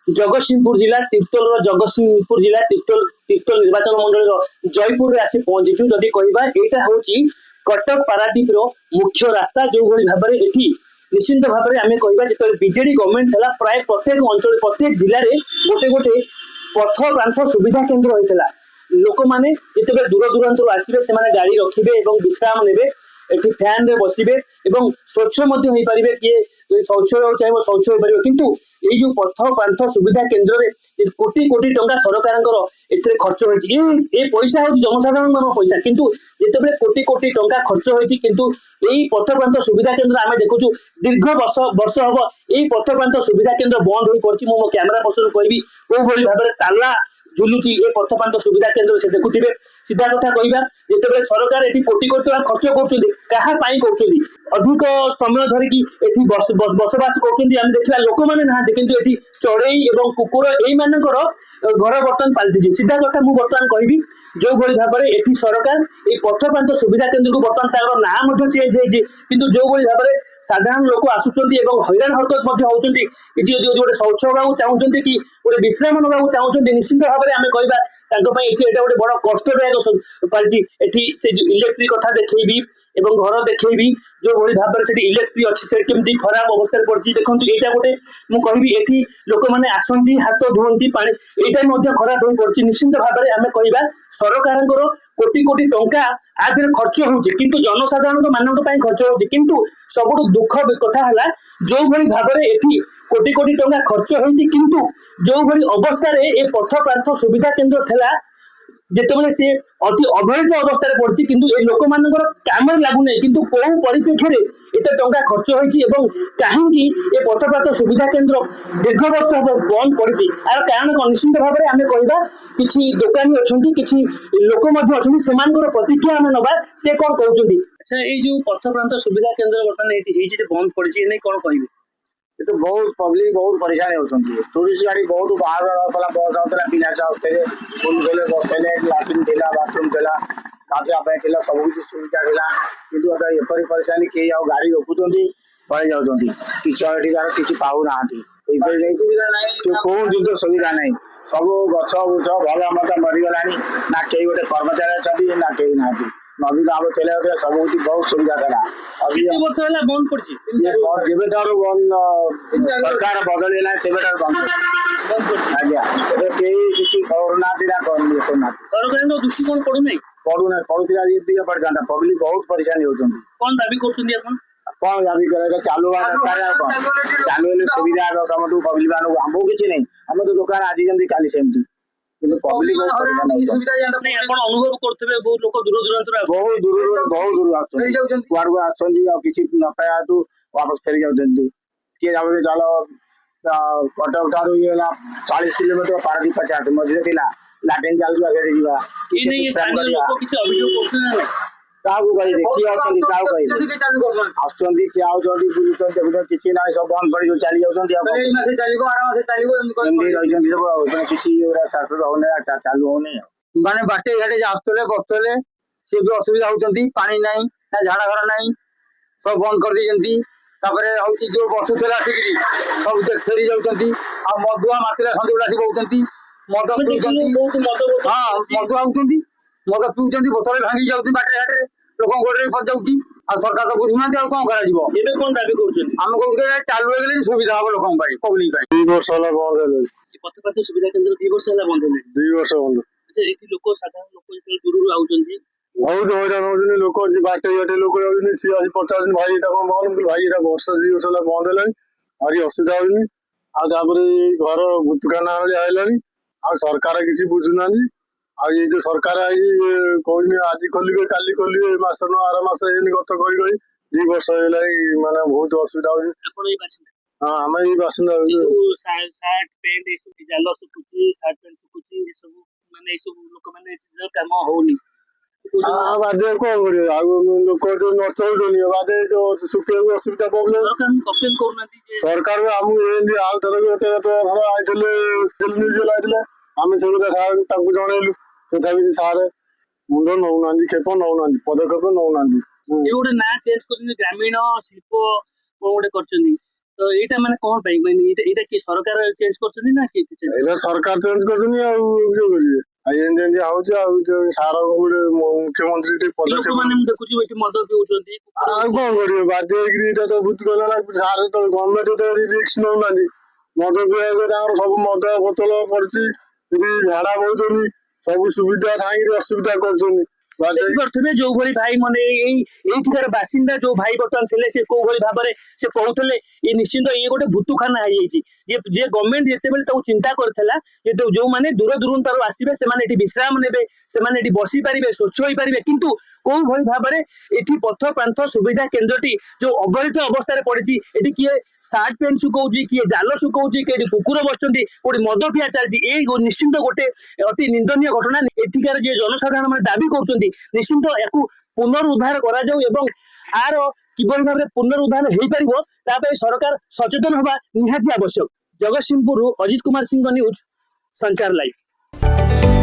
जगतसिंहपुर जिला तिर्तोल जगतसिंहपुर जिला तिर्तोल तिर्तोल निर्वाचन मंडल जयपुर आसी पहुंचीचु जदि कहबा एटा होची कटक पारादीप रो मुख्य रास्ता जो भली भाबरे एठी निश्चित भाव में आम कहवा जो बीजेडी गवर्नमेंट था प्राय प्रत्येक अंचल प्रत्येक जिले में गोटे गोटे पथ प्रांत सुविधा केन्द्र होता लोक मैंने जिते दूर दूरांतर आसवे से गाड़ी रखिए विश्राम ने एटी फैन रे बसवे स्वच्छ पारे किए शौच चाहिए शौच हो पार किंतु ये जो पथ प्रांत सुविधा केन्द्र में कोटी कोटी टंका सरकार खर्च हो पैसा हूँ जनसाधारण पैसा किंतु जिते कोटी कोटी टंका खर्च हो यही पथ प्रांत सुविधा केन्द्र आम देखु दीर्घ वर्ष हम यही पथ प्रांत सुविधा केन्द्र बंद हो पड़ी मो कैमेरा पर्सन कहबी कौ भाई भाव में ताला झुलुची ये पथ प्रांत सुविधा केन्द्र से देखुए सीधा कथा कहवा जिते सरकार ये कोटी कोटी टका खर्च कर अधिक समय धरिकी एठी बसवास कर देखा लोक मैंने ना कि चढ़ई और कुकुर यही घर बर्तमान पलटि सीधा कथा मुझे बर्तमान कहबी जो भाई भाव में एठी सरकार ये पथ प्रांत सुविधा केन्द्र को बर्तमान ना चेंज हो जो भाई भाव में साधारण लोक आसुच्च हैरान हरकत होती गोटे शौच होगा चाहते कि गोटे विश्राम नवा चाहते निश्चित भाव में आम कहवा गोटे बड़ कष्टदायक पाल्टी से इलेक्ट्रिक कथा देखी घर देखी जो भाई भाव में इलेक्ट्रिक अच्छी से केमती खराब अवस्था पड़ी देखो यहाँ गोटे मुझे एटी लोक मैंने आसती हाथ धुअंती पा यहाँ खराब हो पड़ी निश्चित भाव में आम कहवा सरकार कोटी कोटी टंका आज खर्च होउछि किंतु जनसाधारण मानक पई खर्च होउछि किंतु सबुठ दुख कथा है जो भली भाव में एठी कोटी कोटी टंका खर्च होइछि किंतु जो भली अवस्था रे ए पथ प्रांत सुविधा केन्द्र थला जेतेबेले से अति अवहेलित अवस्था पड़ी किंतु ए लोक मानकर काम लागुना किंतु कौ परिप्रेक्षी एत टंका खर्च होइछि एवं कहीं ए पथ प्रांत सुविधा केन्द्र दीर्घ वर्ष बंद पड़ी यार कारण निश्चित भाव में आम कहवा किसी दुकानी अच्छा किसी लोक अच्छा प्रतिक्रिया आम नवा से कौन कहते अच्छा ये जो पथ प्रांत सुविधा केन्द्र बर्तमान बंद पड़ी कौन कह तो बहुत पब्लिक बहुत परेशान होती टूरिस्ट गाड़ी बहुत बाहर होता बस आउला पिला चाहते फुल गले बसले लाट्रिन थी बाथरूम थी गाधुआ सब किसी सुविधा थी कितु एपरी परेशानी कई गाड़ी रोकुंट पड़े जाऊँगी किसी पाऊ ना कौन जिन सुविधा ना सब गछ बुछ भल मत मरीगला ना कई गोटे कर्मचारी अच्छा ना कई ना नवीन आम चला सब कुछ बहुत सुविधा था अभी बंद पड़ी सरकार बदल बंद आज्ञा किसी खबर ना सरकार दृष्टिकोण पड़ूना पड़ूना पड़ता पब्लिक बहुत परेशानी होती कौन दाबी कर कौन दाबी कर चालू चालू सुविधा समझ पब्लिक मानक आमको किसी नहीं आम तो दुकान आज जमी काली सेमती पब्लिक अनुभव करते बहुत दूर किसी न पाया तो वापस फेरी जाऊँ किए जाऊँ चल कटक ठार ये 40 किलोमीटर पारादीप 50 मझे थी लाट्रिन चलती किसी ना सब बंद पड़ चली चालू होने माने बाटे घाटे आसुले बसुले सी भी असुविधा होती पानी ना झाड़ा घर ना सब बंद कर दी जो बसुला आसिकी सब फेरी जाऊँगी आ मदुआ मातिला सन्दिगुड़ा आसिक बहुंट मद पीउं हाँ मदुआ होती मद पीउं बोतल भांगी जाऊँगी बाटे घाटे लोक गोड़े फस जाऊँगी आ सरकार तो बुझुना कौन कर कौन दाबी कर चालू हो सुविधा हम लोक पब्लिक 2 वर्ष बंद पथ प्रांत सुविधा केन्द्र 2 वर्ष बंद है 2 वर्ष बंद अच्छा ये लोक साधारण लोक दूर आउଛନ୍ତି बहुत हईरान होती लोक बाटे घाटे लोक सी आज पचास भाई यहाँ बंद भाई यहाँ वर्ष 2 वर्ष बंद है भारी असुविधा होनी आपर घर भूतकाना आइलानी आ सरकार किसी बुझुना आ ये जो सरकार आई कहनी आज खोलिए काली खोलिए मस न आर मस गत कर 2 वर्ष माने बहुत असुविधा होती हाँ आम ये बासिंदा सार्ट पैंट जाल सुखुची सार्ट पैंट सुखुची ये सब माने लोक मैंने काम होनी बादे कौन कर लोक जो नचौनी बादे जो सुखे असुविधा प्रोब्लेम सरकार आमको आईते आम सब जनइलु तथापि सार मुंड नौना खेप नौना पदक्षेप नौना गोटे ना चेंज कर ग्रामीण शिल्प गोटे कर तो एटा माने कोन पई माने एटा की सरकार चेंज करछनी ना की चेंज एटा सरकार चेंज करछनी आ के करिए आ एन आउछ आ सार गोटे मुख्यमंत्री टे लोक पदक्षेप माने हम देखुची एटी मद पिउछंती आ कोन करिए बाध्य होइकरी एटा तो भूत गला सार तो गवर्नमेंट तो रिस्क नौ नांदी मद पिया तार सब मद बोतल पड़ची झाड़ा बहुचनी सब सुविधा थाई असुविधा करछनी प्रथमे जो भली भाई माने एठिकार बासिंदा जो भाई बर्तमान थिले से को भली भाबरे से कहउतले ये निश्चित ये गोटे भूतुखाना है जे जे गवर्नमेंट जेते बेले ताऊ चिंता करथला जे जो माने दूर दूरंतार आसीबे से माने एठी विश्राम नेबे से माने एठी बसी पारिबे स्वच्छ होई पारिबे किंतु को भली भाबरे एठी पथ प्रांत सुविधा केंद्रटी जो अवहेलित अवस्था रे पड़िची एठी किए सार्ट पेंट सुकौची किए जाल सुकौची किए कुकुर बसचंती कोडी मद पिया चलची ए निश्चित गोटे अति निंदनीय घटना एठिकार जे जनसाधारण माने दाबी करचंती निश्चित याकू पुनरुद्धार करा जाऊ एवं आर किबल भाबरे पुनरुद्धार हेई परिबो तापे सरकार सचेतन होबा निहाती आवश्यक। जगतसिंहपुर अजित कुमार सिंह न्यूज संचार लाइव।